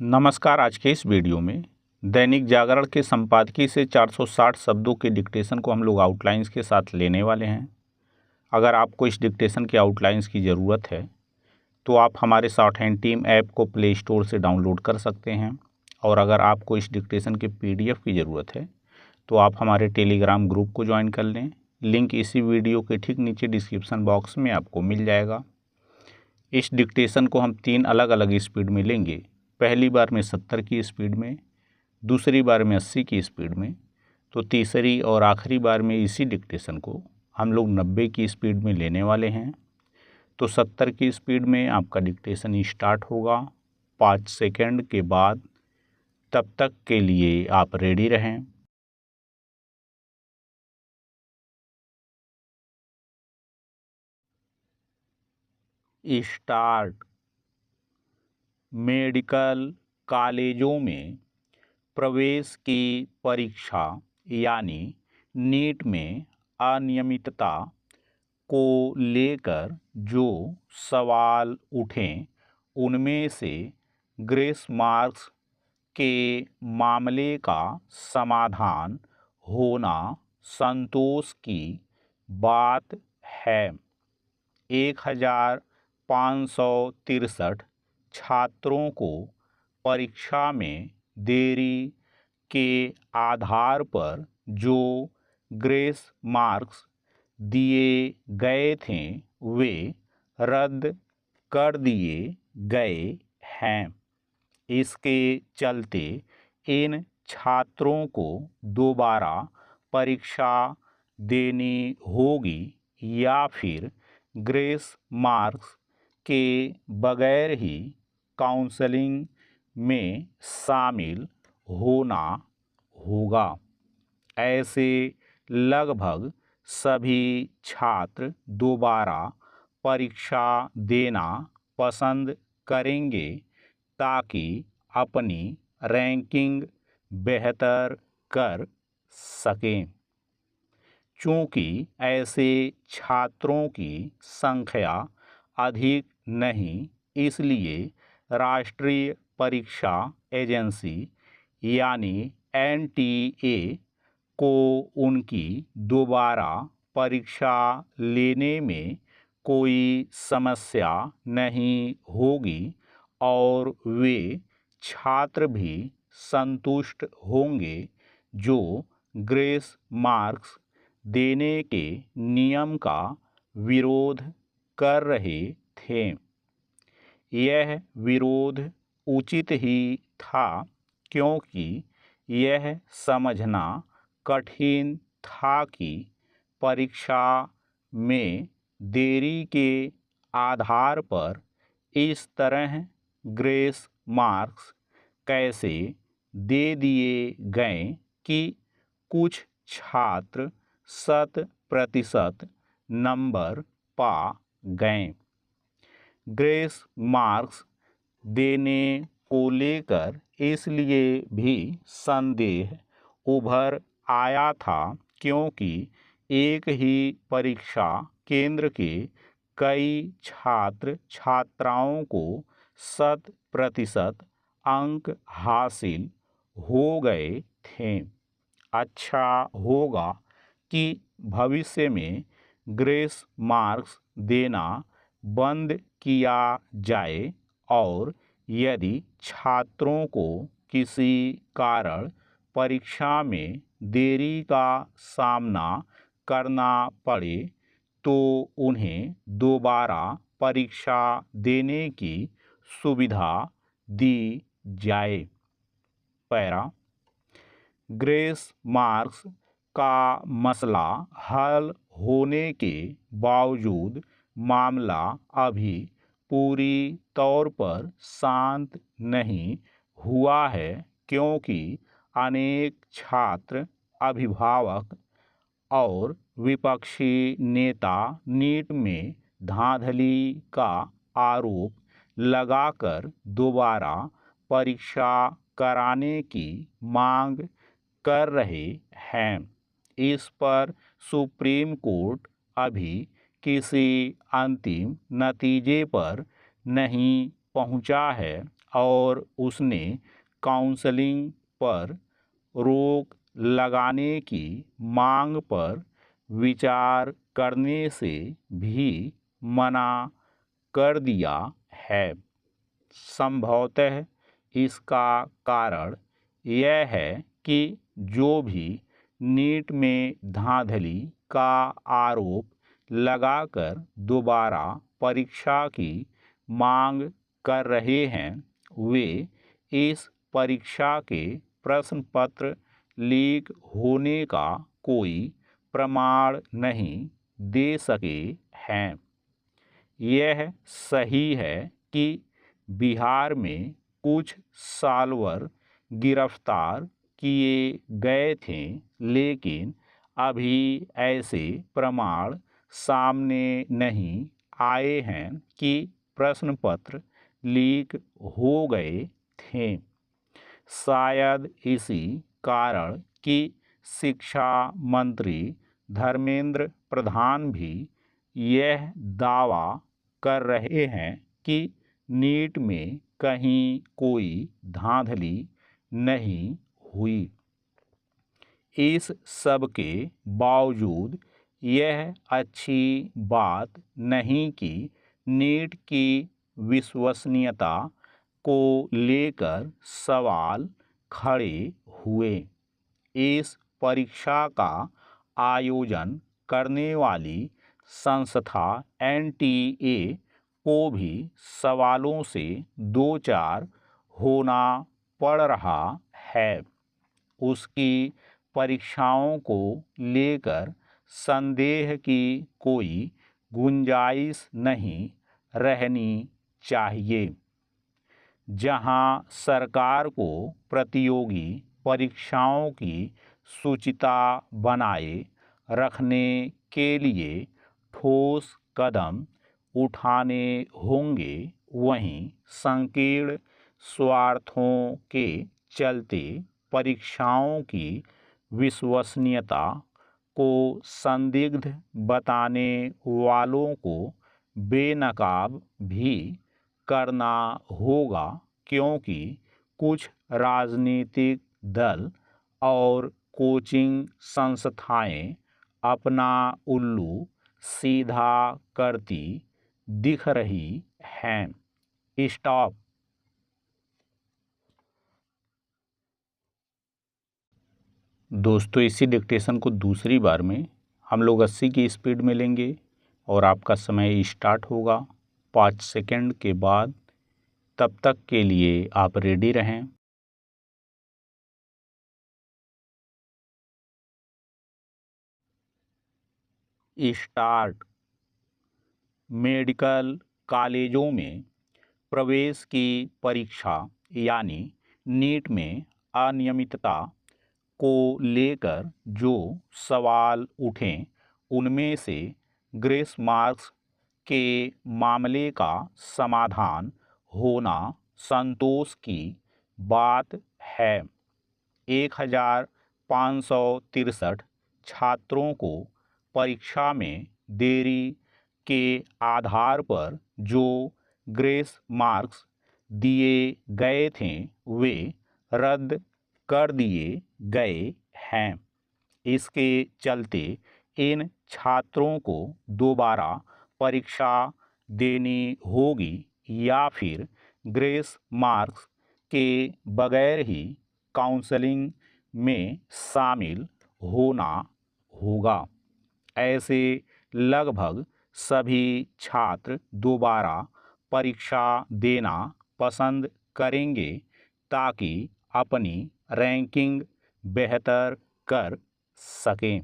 नमस्कार। आज के इस वीडियो में दैनिक जागरण के संपादकीय से 460 शब्दों के डिक्टेशन को हम लोग आउटलाइंस के साथ लेने वाले हैं। अगर आपको इस डिक्टेशन के आउटलाइंस की ज़रूरत है तो आप हमारे शॉर्ट हैंड टीम ऐप को प्ले स्टोर से डाउनलोड कर सकते हैं, और अगर आपको इस डिक्टेशन के PDF की ज़रूरत है तो आप हमारे टेलीग्राम ग्रुप को ज्वाइन कर लें। लिंक इसी वीडियो के ठीक नीचे डिस्क्रिप्शन बॉक्स में आपको मिल जाएगा। इस डिक्टेशन को हम 3 अलग अलग स्पीड में लेंगे। पहली बार में 70 की स्पीड में, दूसरी बार में 80 की स्पीड में, तो तीसरी और आखिरी बार में इसी डिक्टेशन को हम लोग 90 की स्पीड में लेने वाले हैं। तो 70 की स्पीड में आपका डिक्टेशन स्टार्ट होगा 5 सेकंड के बाद। तब तक के लिए आप रेडी रहें। स्टार्ट। मेडिकल कॉलेजों में प्रवेश की परीक्षा यानी नीट में अनियमितता को लेकर जो सवाल उठें, उनमें से ग्रेस मार्क्स के मामले का समाधान होना संतोष की बात है। 1563 छात्रों को परीक्षा में देरी के आधार पर जो ग्रेस मार्क्स दिए गए थे वे रद्द कर दिए गए हैं। इसके चलते इन छात्रों को दोबारा परीक्षा देनी होगी या फिर ग्रेस मार्क्स के बगैर ही काउंसलिंग में शामिल होना होगा। ऐसे लगभग सभी छात्र दोबारा परीक्षा देना पसंद करेंगे ताकि अपनी रैंकिंग बेहतर कर सकें। चूँकि ऐसे छात्रों की संख्या अधिक नहीं, इसलिए राष्ट्रीय परीक्षा एजेंसी यानी NTA को उनकी दोबारा परीक्षा लेने में कोई समस्या नहीं होगी और वे छात्र भी संतुष्ट होंगे जो ग्रेस मार्क्स देने के नियम का विरोध कर रहे थे। यह विरोध उचित ही था क्योंकि यह समझना कठिन था कि परीक्षा में देरी के आधार पर इस तरह ग्रेस मार्क्स कैसे दे दिए गए कि कुछ छात्र 100% नंबर पा गए। ग्रेस मार्क्स देने को लेकर इसलिए भी संदेह उभर आया था क्योंकि एक ही परीक्षा केंद्र के कई छात्र छात्राओं को 100% अंक हासिल हो गए थे। अच्छा होगा कि भविष्य में ग्रेस मार्क्स देना बंद किया जाए और यदि छात्रों को किसी कारण परीक्षा में देरी का सामना करना पड़े तो उन्हें दोबारा परीक्षा देने की सुविधा दी जाए। पैरा। ग्रेस मार्क्स का मसला हल होने के बावजूद मामला अभी पूरी तौर पर शांत नहीं हुआ है क्योंकि अनेक छात्र, अभिभावक और विपक्षी नेता नीट में धांधली का आरोप लगाकर दोबारा परीक्षा कराने की मांग कर रहे हैं। इस पर सुप्रीम कोर्ट अभी किसी अंतिम नतीजे पर नहीं पहुंचा है और उसने काउंसलिंग पर रोक लगाने की मांग पर विचार करने से भी मना कर दिया है। संभवतः इसका कारण यह है कि जो भी नीट में धांधली का आरोप लगाकर दोबारा परीक्षा की मांग कर रहे हैं, वे इस परीक्षा के प्रश्न पत्र लीक होने का कोई प्रमाण नहीं दे सके हैं। यह सही है कि बिहार में कुछ सॉल्वर गिरफ्तार किए गए थे, लेकिन अभी ऐसे प्रमाण सामने नहीं आए हैं कि प्रश्न पत्र लीक हो गए थे। शायद इसी कारण कि शिक्षा मंत्री धर्मेंद्र प्रधान भी यह दावा कर रहे हैं कि नीट में कहीं कोई धांधली नहीं हुई। इस सब के बावजूद यह अच्छी बात नहीं कि नीट की विश्वसनीयता को लेकर सवाल खड़े हुए। इस परीक्षा का आयोजन करने वाली संस्था एनटीए को भी सवालों से दो चार होना पड़ रहा है। उसकी परीक्षाओं को लेकर संदेह की कोई गुंजाइश नहीं रहनी चाहिए। जहां सरकार को प्रतियोगी परीक्षाओं की शुचिता बनाए रखने के लिए ठोस कदम उठाने होंगे, वहीं संकीर्ण स्वार्थों के चलते परीक्षाओं की विश्वसनीयता को संदिग्ध बताने वालों को बेनकाब भी करना होगा, क्योंकि कुछ राजनीतिक दल और कोचिंग संस्थाएं अपना उल्लू सीधा करती दिख रही हैं। स्टॉप। दोस्तों, इसी डिक्टेशन को दूसरी बार में हम लोग 80 की स्पीड में लेंगे और आपका समय स्टार्ट होगा 5 सेकंड के बाद। तब तक के लिए आप रेडी रहें। स्टार्ट। मेडिकल कॉलेजों में प्रवेश की परीक्षा यानी नीट में अनियमितता को लेकर जो सवाल उठे, उनमें से ग्रेस मार्क्स के मामले का समाधान होना संतोष की बात है। 1563 छात्रों को परीक्षा में देरी के आधार पर जो ग्रेस मार्क्स दिए गए थे, वे रद्द कर दिए गए हैं। इसके चलते इन छात्रों को दोबारा परीक्षा देनी होगी या फिर ग्रेस मार्क्स के बगैर ही काउंसलिंग में शामिल होना होगा। ऐसे लगभग सभी छात्र दोबारा परीक्षा देना पसंद करेंगे ताकि अपनी रैंकिंग बेहतर कर सकें।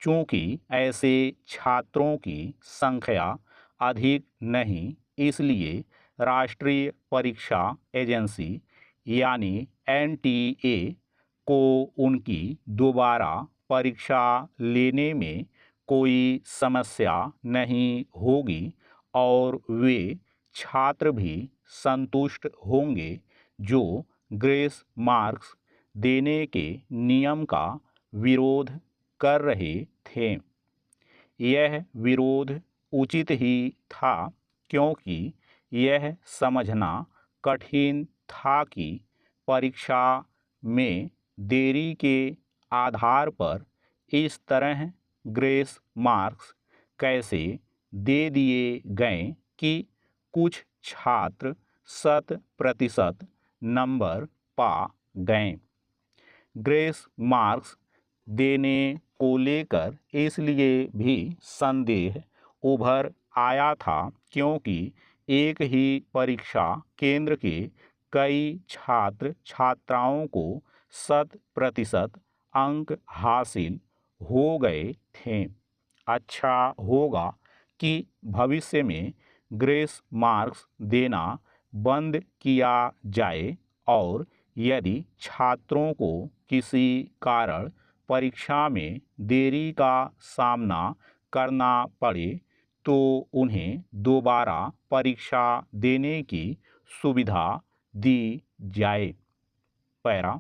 चूँकि ऐसे छात्रों की संख्या अधिक नहीं, इसलिए राष्ट्रीय परीक्षा एजेंसी यानी एनटीए को उनकी दोबारा परीक्षा लेने में कोई समस्या नहीं होगी और वे छात्र भी संतुष्ट होंगे जो ग्रेस मार्क्स देने के नियम का विरोध कर रहे थे। यह विरोध उचित ही था, क्योंकि यह समझना कठिन था कि परीक्षा में देरी के आधार पर इस तरह ग्रेस मार्क्स कैसे दे दिए गए कि कुछ छात्र 100% नंबर पा गए। ग्रेस मार्क्स देने को लेकर इसलिए भी संदेह उभर आया था क्योंकि एक ही परीक्षा केंद्र के कई छात्र छात्राओं को 100% अंक हासिल हो गए थे। अच्छा होगा कि भविष्य में ग्रेस मार्क्स देना बंद किया जाए और यदि छात्रों को किसी कारण परीक्षा में देरी का सामना करना पड़े तो उन्हें दोबारा परीक्षा देने की सुविधा दी जाए। पैरा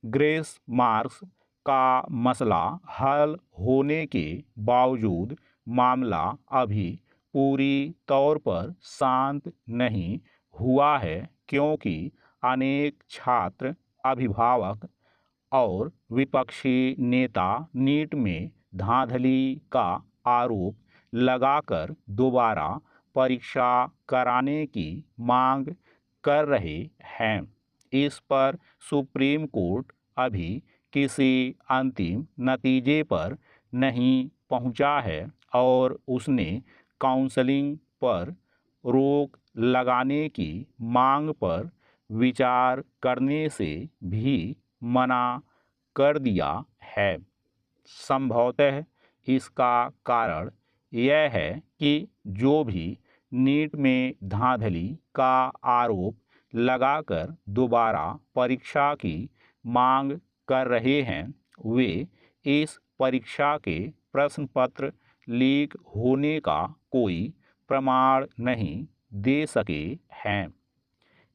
ग्रेस मार्क्स का मसला हल होने के बावजूद मामला अभी पूरी तौर पर शांत नहीं हुआ है क्योंकि अनेक छात्र अभिभावक और विपक्षी नेता नीट में धांधली का आरोप लगाकर दोबारा परीक्षा कराने की मांग कर रहे हैं। इस पर सुप्रीम कोर्ट अभी किसी अंतिम नतीजे पर नहीं पहुंचा है और उसने काउंसलिंग पर रोक लगाने की मांग पर विचार करने से भी मना कर दिया है। संभवतः इसका कारण यह है कि जो भी नीट में धांधली का आरोप लगाकर दोबारा परीक्षा की मांग कर रहे हैं वे इस परीक्षा के प्रश्न पत्र लीक होने का कोई प्रमाण नहीं दे सके हैं।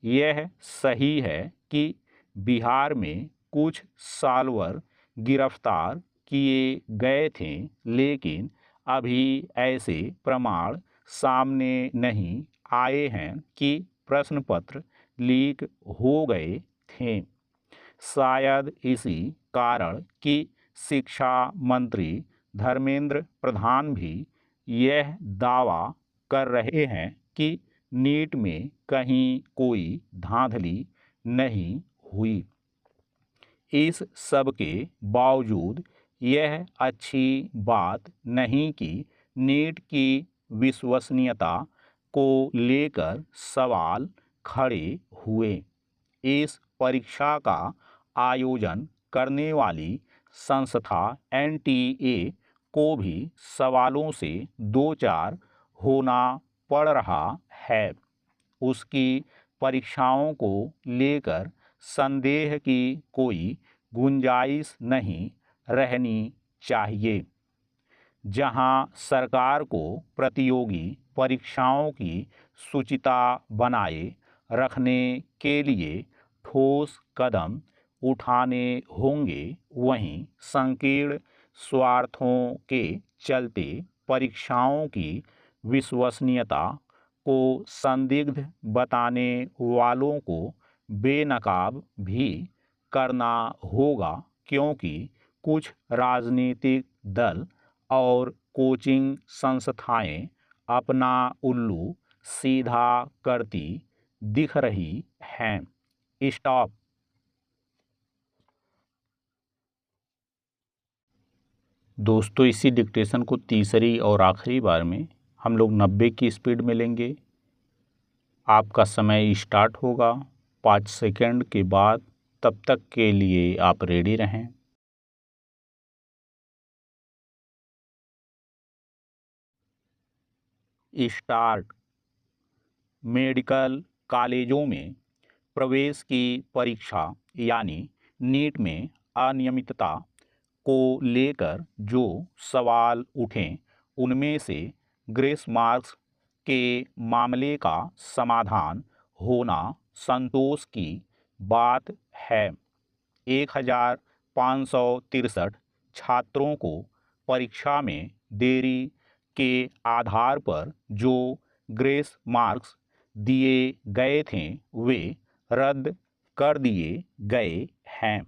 यह सही है कि बिहार में कुछ सॉल्वर गिरफ्तार किए गए थे लेकिन अभी ऐसे प्रमाण सामने नहीं आए हैं कि प्रश्न पत्र लीक हो गए थे। शायद इसी कारण कि शिक्षा मंत्री धर्मेंद्र प्रधान भी यह दावा कर रहे हैं कि नीट में कहीं कोई धांधली नहीं हुई। इस सब के बावजूद यह अच्छी बात नहीं कि नीट की विश्वसनीयता को लेकर सवाल खड़े हुए। इस परीक्षा का आयोजन करने वाली संस्था एनटीए को भी सवालों से दो चार होना पड़ रहा है। उसकी परीक्षाओं को लेकर संदेह की कोई गुंजाइश नहीं रहनी चाहिए। जहां सरकार को प्रतियोगी परीक्षाओं की शुचिता बनाए रखने के लिए ठोस कदम उठाने होंगे वहीं संकीर्ण स्वार्थों के चलते परीक्षाओं की विश्वसनीयता को संदिग्ध बताने वालों को बेनकाब भी करना होगा क्योंकि कुछ राजनीतिक दल और कोचिंग संस्थाएं अपना उल्लू सीधा करती दिख रही हैं। स्टॉप। दोस्तों इसी डिक्टेशन को तीसरी और आखिरी बार में हम लोग 90 की स्पीड में लेंगे। आपका समय स्टार्ट होगा 5 सेकंड के बाद। तब तक के लिए आप रेडी रहें। स्टार्ट। मेडिकल कॉलेजों में प्रवेश की परीक्षा यानी नीट में अनियमितता को लेकर जो सवाल उठें उनमें से ग्रेस मार्क्स के मामले का समाधान होना संतोष की बात है। 1563 छात्रों को परीक्षा में देरी के आधार पर जो ग्रेस मार्क्स दिए गए थे वे रद्द कर दिए गए हैं।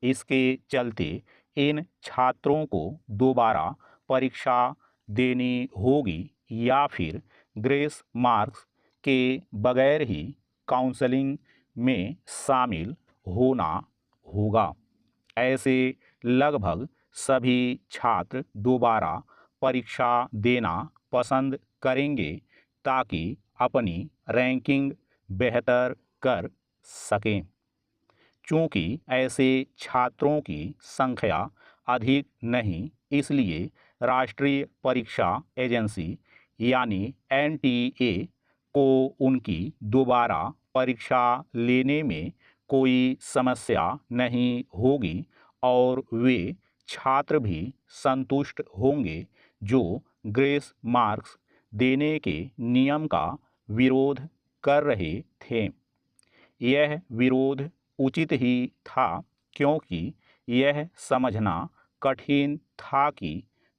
इसके चलते इन छात्रों को दोबारा परीक्षा देनी होगी या फिर ग्रेस मार्क्स के बगैर ही काउंसलिंग में शामिल होना होगा। ऐसे लगभग सभी छात्र दोबारा परीक्षा देना पसंद करेंगे ताकि अपनी रैंकिंग बेहतर कर सकें। चूँकि ऐसे छात्रों की संख्या अधिक नहीं, इसलिए राष्ट्रीय परीक्षा एजेंसी यानी एनटीए को उनकी दोबारा परीक्षा लेने में कोई समस्या नहीं होगी और वे छात्र भी संतुष्ट होंगे जो ग्रेस मार्क्स देने के नियम का विरोध कर रहे थे। यह विरोध उचित ही था क्योंकि यह समझना कठिन था कि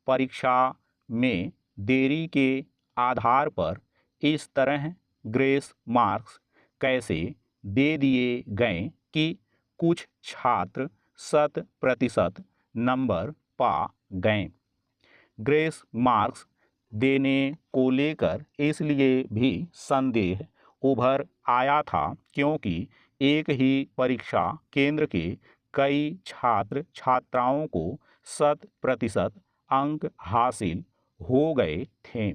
परीक्षा में देरी के आधार पर इस तरह ग्रेस मार्क्स कैसे दे दिए गए कि कुछ छात्र 100% नंबर पा गए। ग्रेस मार्क्स देने को लेकर इसलिए भी संदेह उभर आया था क्योंकि एक ही परीक्षा केंद्र के कई छात्र छात्राओं को 100% अंक हासिल हो गए थे।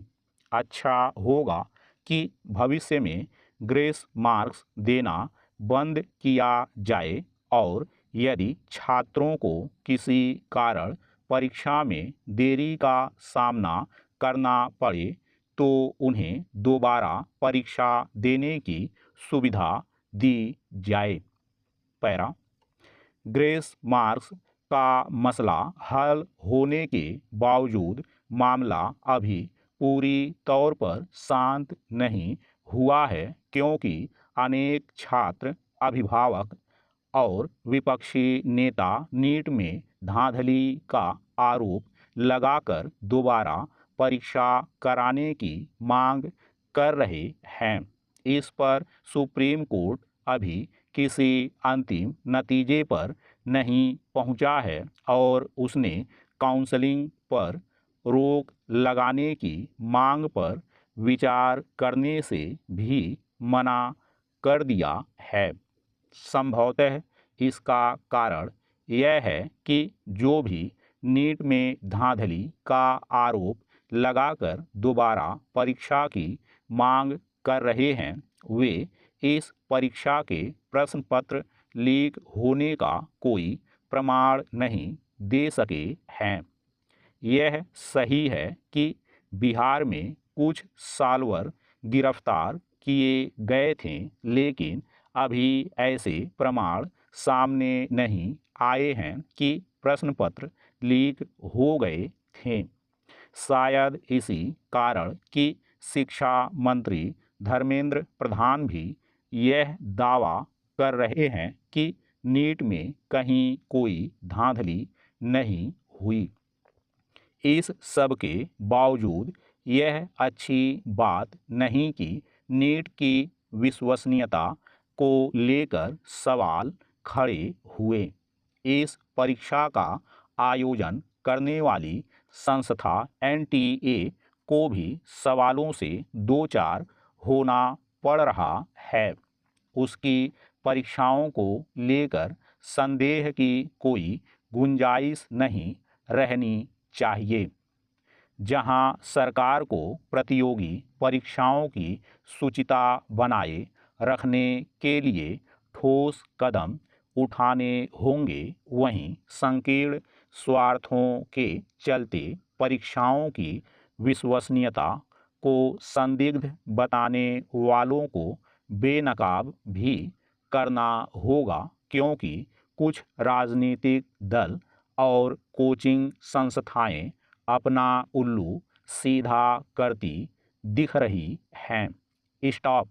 अच्छा होगा कि भविष्य में ग्रेस मार्क्स देना बंद किया जाए और यदि छात्रों को किसी कारण परीक्षा में देरी का सामना करना पड़े तो उन्हें दोबारा परीक्षा देने की सुविधा दी जाए। पैरा ग्रेस मार्क्स का मसला हल होने के बावजूद मामला अभी पूरी तौर पर शांत नहीं हुआ है क्योंकि अनेक छात्र, अभिभावक और विपक्षी नेता नीट में धांधली का आरोप लगाकर दोबारा परीक्षा कराने की मांग कर रहे हैं। इस पर सुप्रीम कोर्ट अभी किसी अंतिम नतीजे पर नहीं पहुंचा है और उसने काउंसलिंग पर रोक लगाने की मांग पर विचार करने से भी मना कर दिया है। संभवतः इसका कारण यह है कि जो भी नीट में धांधली का आरोप लगाकर दोबारा परीक्षा की मांग कर रहे हैं वे इस परीक्षा के प्रश्न पत्र लीक होने का कोई प्रमाण नहीं दे सके हैं। यह सही है कि बिहार में कुछ सालवर गिरफ्तार किए गए थे लेकिन अभी ऐसे प्रमाण सामने नहीं आए हैं कि प्रश्न पत्र लीक हो गए थे। शायद इसी कारण कि शिक्षा मंत्री धर्मेंद्र प्रधान भी यह दावा कर रहे हैं कि नीट में कहीं कोई धांधली नहीं हुई। इस सब के बावजूद यह अच्छी बात नहीं कि नीट की विश्वसनीयता को लेकर सवाल खड़े हुए। इस परीक्षा का आयोजन करने वाली संस्था एनटीए को भी सवालों से दो चार होना पड़ रहा है। उसकी परीक्षाओं को लेकर संदेह की कोई गुंजाइश नहीं रहनी चाहिए। जहां सरकार को प्रतियोगी परीक्षाओं की शुचिता बनाए रखने के लिए ठोस कदम उठाने होंगे, वहीं संकीर्ण स्वार्थों के चलते परीक्षाओं की विश्वसनीयता को संदिग्ध बताने वालों को बेनकाब भी करना होगा क्योंकि कुछ राजनीतिक दल और कोचिंग संस्थाएं अपना उल्लू सीधा करती दिख रही हैं। स्टॉप।